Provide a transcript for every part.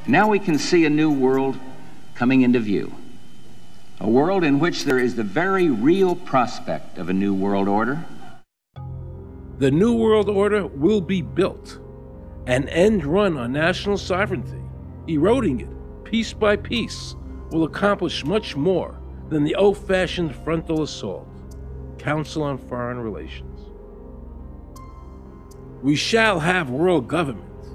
Now we can see a new world coming into view. A world in which there is the very real prospect of a new world order. The New World Order will be built, an end run on national sovereignty, eroding it piece by piece, will accomplish much more than the old-fashioned frontal assault. Council on Foreign Relations. We shall have world government,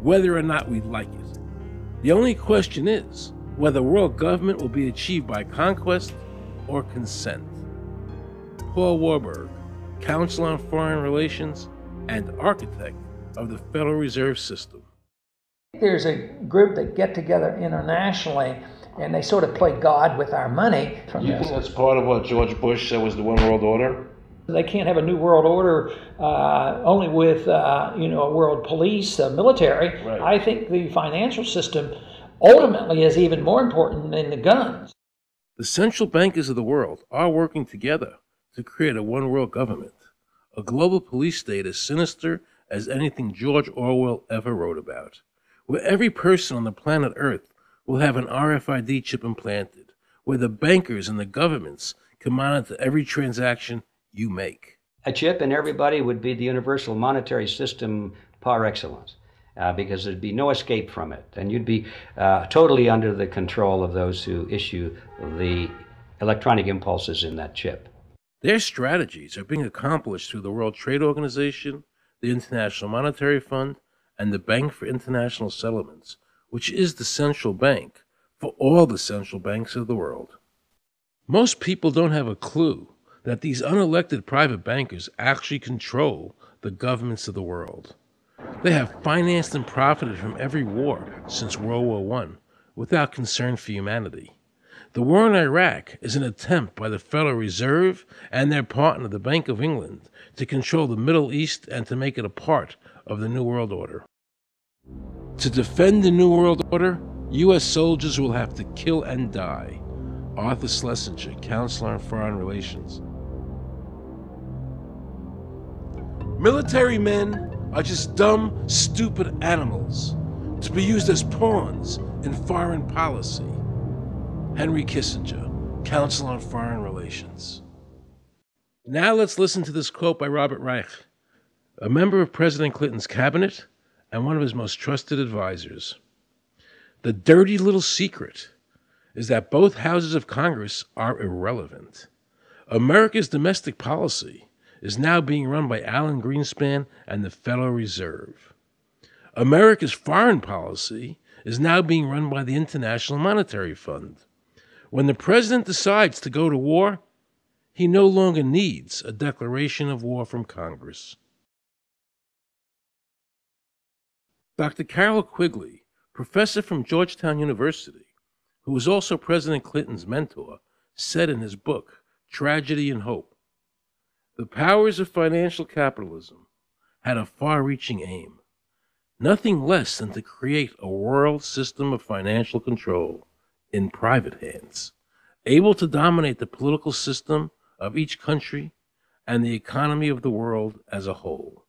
whether or not we like it. The only question is whether world government will be achieved by conquest or consent. Paul Warburg, Council on Foreign Relations and architect of the Federal Reserve System. There's a group that get together internationally and they sort of play God with our money. You think that's part of what George Bush said was the One World Order? They can't have a new world order only with a world police, military. Right. I think the financial system ultimately is even more important than the guns. The central bankers of the world are working together to create a one world government, a global police state as sinister as anything George Orwell ever wrote about, where every person on the planet Earth will have an RFID chip implanted, where the bankers and the governments can monitor every transaction you make. A chip in everybody would be the universal monetary system par excellence, because there'd be no escape from it, and you'd be totally under the control of those who issue the electronic impulses in that chip. Their strategies are being accomplished through the World Trade Organization, the International Monetary Fund, and the Bank for International Settlements, which is the central bank for all the central banks of the world. Most people don't have a clue that these unelected private bankers actually control the governments of the world. They have financed and profited from every war since World War I without concern for humanity. The war in Iraq is an attempt by the Federal Reserve and their partner, the Bank of England, to control the Middle East and to make it a part of the New World Order. To defend the New World Order, U.S. soldiers will have to kill and die. Arthur Schlesinger, Counselor on Foreign Relations. Military men are just dumb, stupid animals to be used as pawns in foreign policy. Henry Kissinger, Council on Foreign Relations. Now let's listen to this quote by Robert Reich, a member of President Clinton's cabinet and one of his most trusted advisors. The dirty little secret is that both houses of Congress are irrelevant. America's domestic policy is now being run by Alan Greenspan and the Federal Reserve. America's foreign policy is now being run by the International Monetary Fund. When the president decides to go to war, he no longer needs a declaration of war from Congress. Dr. Carol Quigley, professor from Georgetown University, who was also President Clinton's mentor, said in his book, Tragedy and Hope, the powers of financial capitalism had a far-reaching aim, nothing less than to create a world system of financial control in private hands, able to dominate the political system of each country and the economy of the world as a whole.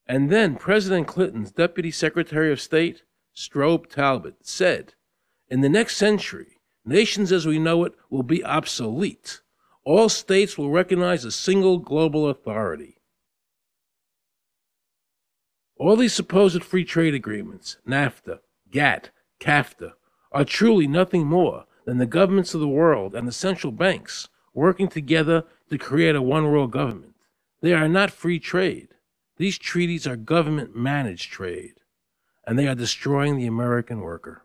And then President Clinton's Deputy Secretary of State, Strobe Talbot, said, in the next century, nations as we know it will be obsolete. All states will recognize a single global authority. All these supposed free trade agreements, NAFTA, GATT, CAFTA, are truly nothing more than the governments of the world and the central banks working together to create a one-world government. They are not free trade. These treaties are government-managed trade, and they are destroying the American worker.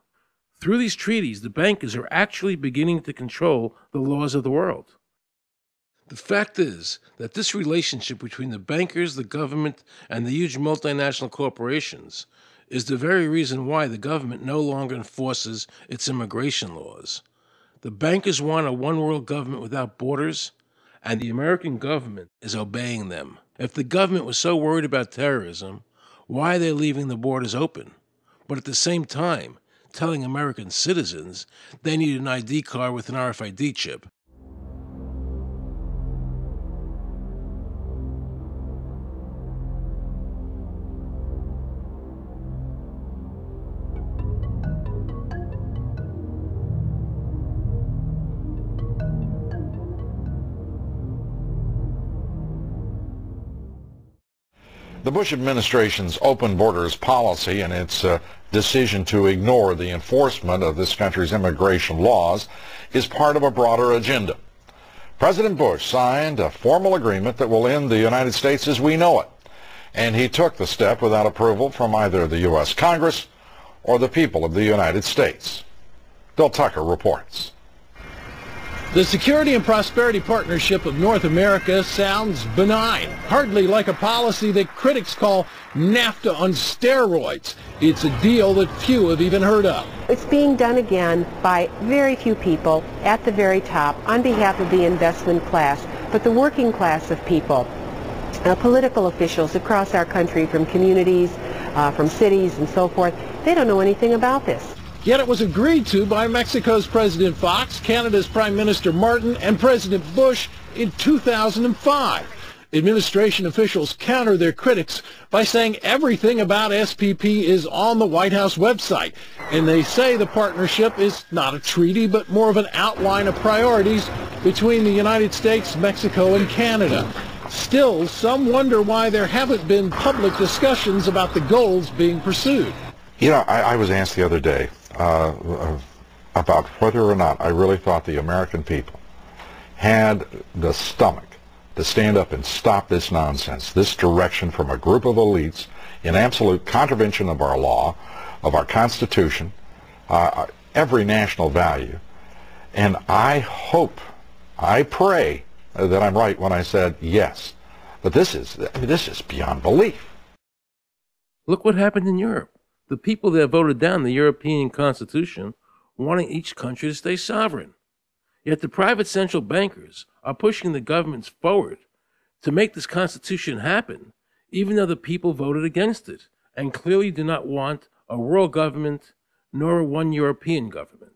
Through these treaties, the bankers are actually beginning to control the laws of the world. The fact is that this relationship between the bankers, the government, and the huge multinational corporations is the very reason why the government no longer enforces its immigration laws. The bankers want a one-world government without borders, and the American government is obeying them. If the government was so worried about terrorism, why are they leaving the borders open, but at the same time telling American citizens they need an ID card with an RFID chip? The Bush administration's open borders policy and its decision to ignore the enforcement of this country's immigration laws is part of a broader agenda. President Bush signed a formal agreement that will end the United States as we know it, and he took the step without approval from either the U.S. Congress or the people of the United States. Bill Tucker reports. The Security and Prosperity Partnership of North America sounds benign, hardly like a policy that critics call NAFTA on steroids. It's a deal that few have even heard of. It's being done again by very few people at the very top on behalf of the investment class, but the working class of people, political officials across our country from communities, from cities and so forth, they don't know anything about this. Yet it was agreed to by Mexico's President Fox, Canada's Prime Minister Martin, and President Bush in 2005. Administration officials counter their critics by saying everything about SPP is on the White House website. And they say the partnership is not a treaty, but more of an outline of priorities between the United States, Mexico, and Canada. Still, some wonder why there haven't been public discussions about the goals being pursued. You know, I was asked the other day about whether or not I really thought the American people had the stomach to stand up and stop this nonsense, this direction from a group of elites in absolute contravention of our law, of our Constitution, every national value. And I hope, I pray that I'm right when I said yes. But this is beyond belief. Look what happened in Europe. The people that voted down the European Constitution wanting each country to stay sovereign. Yet the private central bankers are pushing the governments forward to make this Constitution happen, even though the people voted against it and clearly do not want a world government nor one European government.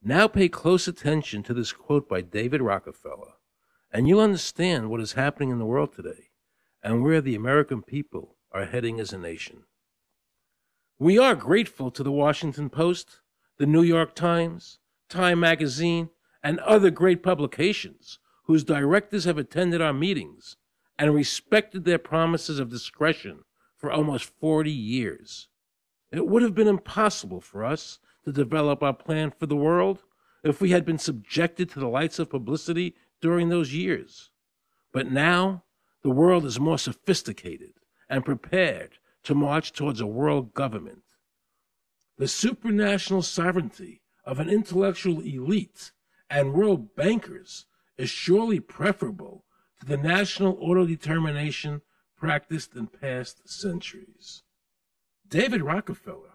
Now pay close attention to this quote by David Rockefeller, and you'll understand what is happening in the world today and where the American people are heading as a nation. We are grateful to the Washington Post, the New York Times, Time Magazine, and other great publications whose directors have attended our meetings and respected their promises of discretion for almost 40 years. It would have been impossible for us to develop our plan for the world if we had been subjected to the lights of publicity during those years. But now, the world is more sophisticated and prepared to march towards a world government. The supranational sovereignty of an intellectual elite and world bankers is surely preferable to the national autodetermination practiced in past centuries. David Rockefeller,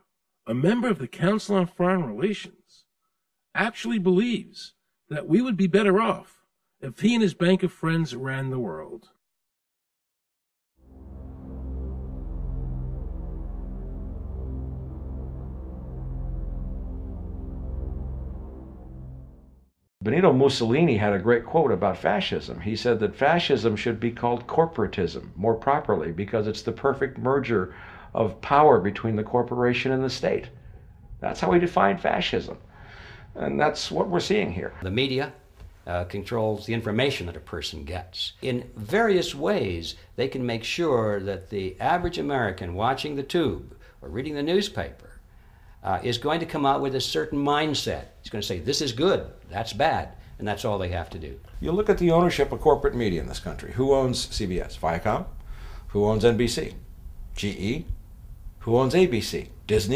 a member of the Council on Foreign Relations, actually believes that we would be better off if he and his bank of friends ran the world. Benito Mussolini had a great quote about fascism. He said that fascism should be called corporatism more properly because it's the perfect merger of power between the corporation and the state. That's how we define fascism. And that's what we're seeing here. The media controls the information that a person gets. In various ways, they can make sure that the average American watching the tube or reading the newspaper is going to come out with a certain mindset. He's going to say, this is good, that's bad, and that's all they have to do. You look at the ownership of corporate media in this country. Who owns CBS? Viacom? Who owns NBC? GE? Who owns ABC? Disney?